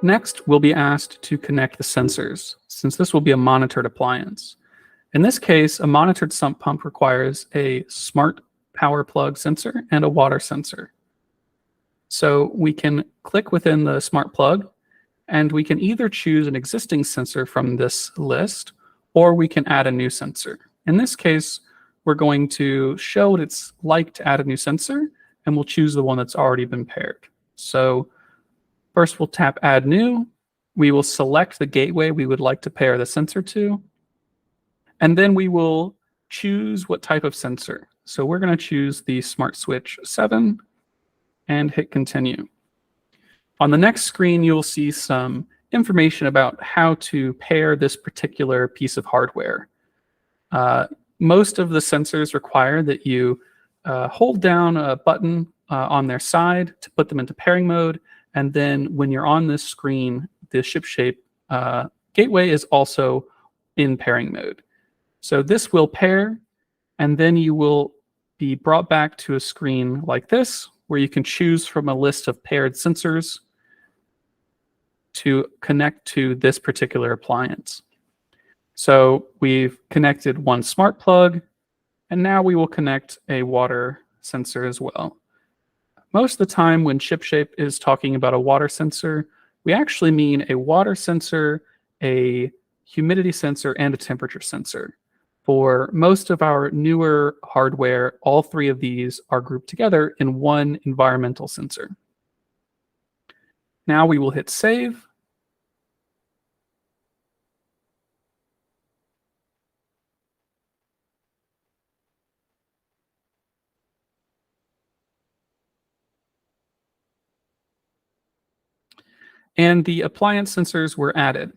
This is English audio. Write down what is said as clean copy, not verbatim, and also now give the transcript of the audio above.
Next, we'll be asked to connect the sensors, since this will be a monitored appliance. In this case, a monitored sump pump requires a smart power plug sensor and a water sensor. So we can click within the smart plug, and we can either choose an existing sensor from this list, or we can add a new sensor. In this case, we're going to show what it's like to add a new sensor, and we'll choose the one that's already been paired. So first we'll tap Add New. We will select the gateway we would like to pair the sensor to, and then we will choose what type of sensor. So we're going to choose the Smart Switch 7 and hit Continue. On the next screen, you'll see some information about how to pair this particular piece of hardware. Most of the sensors require that you hold down a button on their side to put them into pairing mode, and then when you're on this screen, the Shipshape gateway is also in pairing mode. So this will pair, and then you will be brought back to a screen like this, where you can choose from a list of paired sensors to connect to this particular appliance. So we've connected one smart plug, and now we will connect a water sensor as well. Most of the time when Shipshape is talking about a water sensor, we actually mean a water sensor, a humidity sensor, and a temperature sensor. For most of our newer hardware, all three of these are grouped together in one environmental sensor. Now we will hit Save. And the appliance sensors were added.